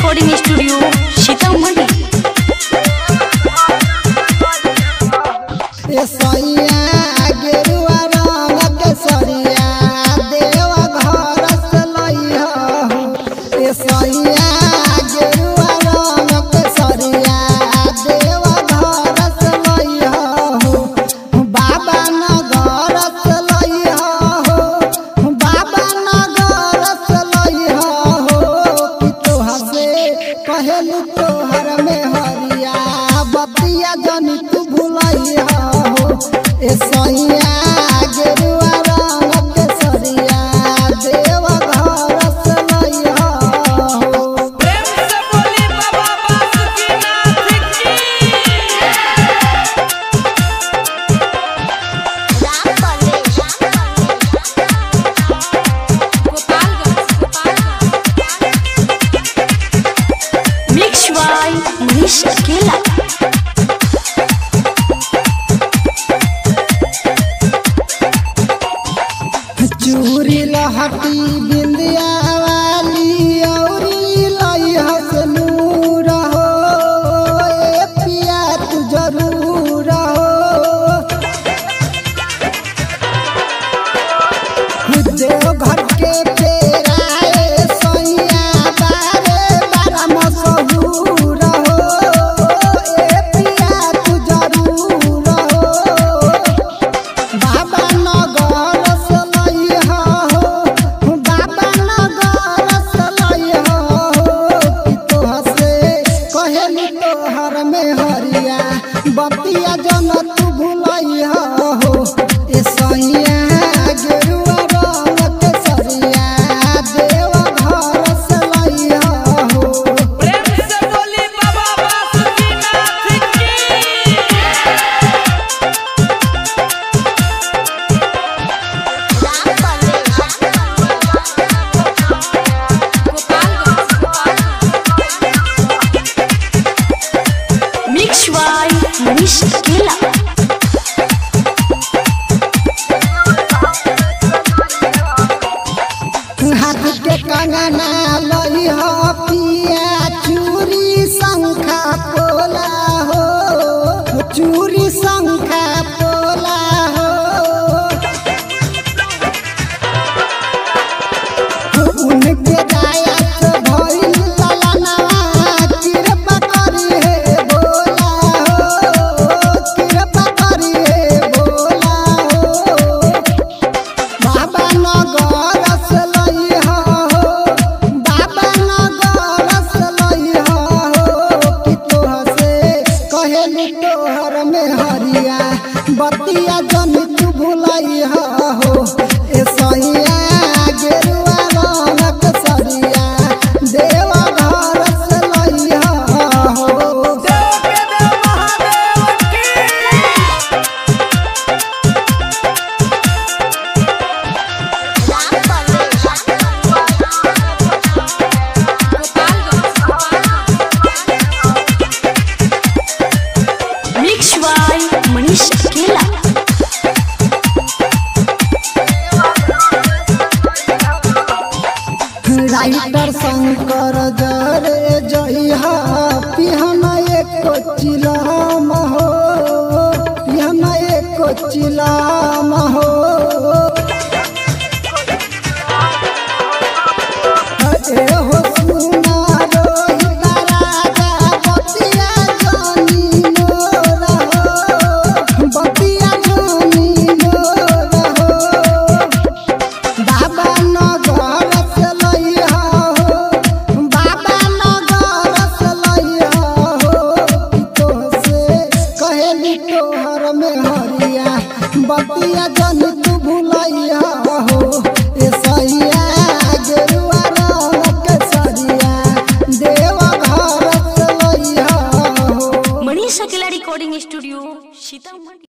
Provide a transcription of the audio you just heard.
Recording studio Sitamarhi. तोहर में हरिया बतिया जनी तू भुलैया हो ए सैया गेरुआ रंग के सरिया देव घर से लैया हो। प्रेम से बोली बाबा बासुकीनाथ की। मिक्स बाय मनीष अकेला। चूरी लहटी बिंदिया वाली औरी लइहा से नूर हो ए पिया तू जरूर हो। देव घर के फेराए सैया बारे बारा मशहूर हो ए पिया तू जरूर हो। बाबा नगर से लइहा हो बाबा नगर से लइहा हो कि तोह से कहेली तोहर में हरिया बतिया जन तू भुलैया हो ए सैया गेरुआ रंग के सरिया देव घर से लइहा हो। प्रेम से बोली बाबा बासुकीनाथ की। मिक्स बाय मनीष अकेला। हाथ के कंगना लइहा पिया चूरी शंखा पोला हो चूरी शंखा पोला हो। उनके दया से भइल ललनवा कृपा करी हे बोला हो कृपा करी हे बोला हो। बाबा नगर से लइहा हो बाबा नगर से लइहा हो कि तोह से कहेली तोहर में हरिया बतिया जनी तू भुलैया हो ए सैया गेरुआ रंग के सरिया देव घर से लइहा हो। देव के देव महादेव की। मिक्स बाय मनीष अकेला। राइटर शंकर जरे जइहा पिहन एको चिलाम हो पिहन एको चिलाम हो। ए हो सुना रोहित राजा बतिया जानी मोर हो बतिया जानी मोर हो। बाबा नगर से लइहा हो बाबा नगर से लइहा हो कि तोह से कहेली तोहर में हरिया बतिया जन तू भुलैया हो ए सैया गेरुआ रंग के सरिया देव घर से लइहा हो। मनीष अकेला रिकॉर्डिंग स्टूडियो सीतामढ़ी।